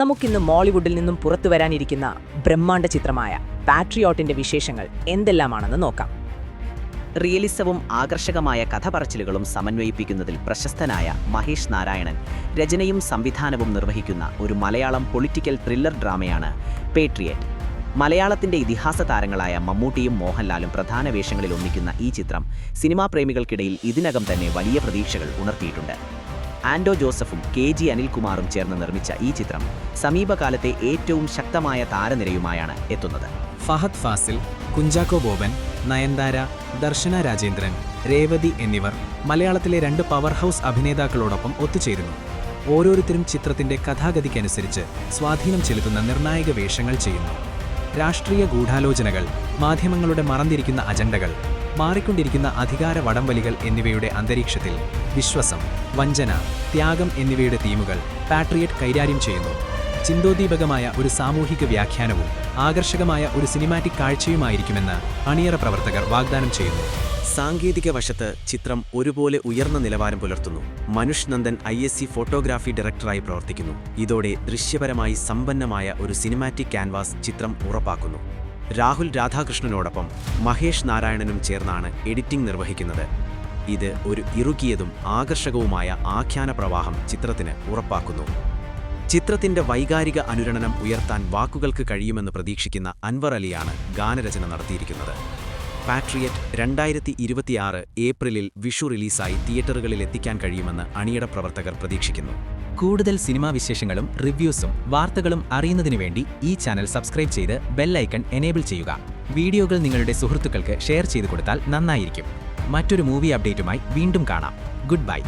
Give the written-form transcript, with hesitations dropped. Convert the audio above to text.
നമുക്കിന്ന് മോളിവുഡിൽ നിന്നും പുറത്തു വരാനിരിക്കുന്ന ബ്രഹ്മാണ്ഡ ചിത്രമായ പാട്രിയോട്ടിന്റെ വിശേഷങ്ങൾ എന്തെല്ലാമാണെന്ന് നോക്കാം. റിയലിസവും ആകർഷകമായ കഥപറച്ചിലുകളും സമന്വയിപ്പിക്കുന്നതിൽ പ്രശസ്തനായ മഹേഷ് നാരായണൻ രചനയും സംവിധാനവും നിർവഹിക്കുന്ന ഒരു മലയാളം പൊളിറ്റിക്കൽ ത്രില്ലർ ഡ്രാമയാണ് പേട്രിയറ്റ്. മലയാളത്തിന്റെ ഇതിഹാസ താരങ്ങളായ മമ്മൂട്ടിയും മോഹൻലാലും പ്രധാന വേഷങ്ങളിൽ ഒന്നിക്കുന്ന ഈ ചിത്രം സിനിമാ പ്രേമികൾക്കിടയിൽ ഇതിനകം തന്നെ വലിയ പ്രതീക്ഷകൾ ഉണർത്തിയിട്ടുണ്ട്. ആൻഡോ ജോസഫും KG അനിൽകുമാറും ചേർന്ന് നിർമ്മിച്ച ഈ ചിത്രം സമീപകാലത്തെ ഏറ്റവും ശക്തമായ താരനിരയുമായാണ് എത്തുന്നത്. ഫഹദ് ഫാസിൽ, കുഞ്ചാക്കോ ബോബൻ, നയൻതാര, ദർശന രാജേന്ദ്രൻ, രേവതി എന്നിവർ മലയാളത്തിലെ 2 പവർ ഹൗസ് അഭിനേതാക്കളോടൊപ്പം ഒത്തുചേരുന്നു. ഓരോരുത്തരും ചിത്രത്തിന്റെ കഥാഗതിക്കനുസരിച്ച് സ്വാധീനം ചെലുത്തുന്ന നിർണായക വേഷങ്ങൾ ചെയ്യുന്നു. രാഷ്ട്രീയ ഗൂഢാലോചനകൾ, മാധ്യമങ്ങളുടെ മറന്നിരിക്കുന്ന അജണ്ടകൾ, മാറിക്കൊണ്ടിരിക്കുന്ന അധികാര വടംവലികൾ എന്നിവയുടെ അന്തരീക്ഷത്തിൽ വിശ്വാസം, വഞ്ചന, ത്യാഗം എന്നിവയുടെ തീമുകൾ പാട്രിയറ്റ് കൈകാര്യം ചെയ്യുന്നു. ചിന്തോദ്ദീപകമായ ഒരു സാമൂഹിക വ്യാഖ്യാനവും ആകർഷകമായ ഒരു സിനിമാറ്റിക് കാഴ്ചയുമായിരിക്കുമെന്ന് അണിയറ പ്രവർത്തകർ വാഗ്ദാനം ചെയ്യുന്നു. സാങ്കേതിക വശത്ത് ചിത്രം ഒരുപോലെ ഉയർന്ന നിലവാരം പുലർത്തുന്നു. മനുഷ് നന്ദൻ ISC ഫോട്ടോഗ്രാഫി ഡയറക്ടറായി പ്രവർത്തിക്കുന്നു. ഇതോടെ ദൃശ്യപരമായി സമ്പന്നമായ ഒരു സിനിമാറ്റിക് ക്യാൻവാസ് ചിത്രം ഉറപ്പാക്കുന്നു. രാഹുൽ രാധാകൃഷ്ണനോടൊപ്പം മഹേഷ് നാരായണനും ചേർന്നാണ് എഡിറ്റിംഗ് നിർവഹിക്കുന്നത്. ഇത് ഒരു ഇറുകിയതും ആകർഷകവുമായ ആഖ്യാന പ്രവാഹം ചിത്രത്തിന് ഉറപ്പാക്കുന്നു. ചിത്രത്തിന്റെ വൈകാരിക അനുരണനം ഉയർത്താൻ വാക്കുകൾക്ക് കഴിയുമെന്ന് പ്രതീക്ഷിക്കുന്ന അൻവർ അലിയാണ് ഗാനരചന നടത്തിയിരിക്കുന്നത്. പാട്രിയറ്റ് 2026 ഏപ്രിലിൽ വിഷു റിലീസായി തിയേറ്ററുകളിൽ എത്തിക്കാൻ കഴിയുമെന്ന് അണിയറ പ്രവർത്തകർ പ്രതീക്ഷിക്കുന്നു. കൂടുതൽ സിനിമാ വിശേഷങ്ങളും റിവ്യൂസും വാർത്തകളും അറിയുന്നതിനു വേണ്ടി ഈ ചാനൽ സബ്സ്ക്രൈബ് ചെയ്ത് ബെൽ ഐക്കൺ എനേബിൾ ചെയ്യുക. വീഡിയോകൾ നിങ്ങളുടെ സുഹൃത്തുക്കൾക്ക് ഷെയർ ചെയ്തു കൊടുത്താൽ നന്നായിരിക്കും. മറ്റൊരു മൂവി അപ്ഡേറ്റുമായി വീണ്ടും കാണാം. Good bye.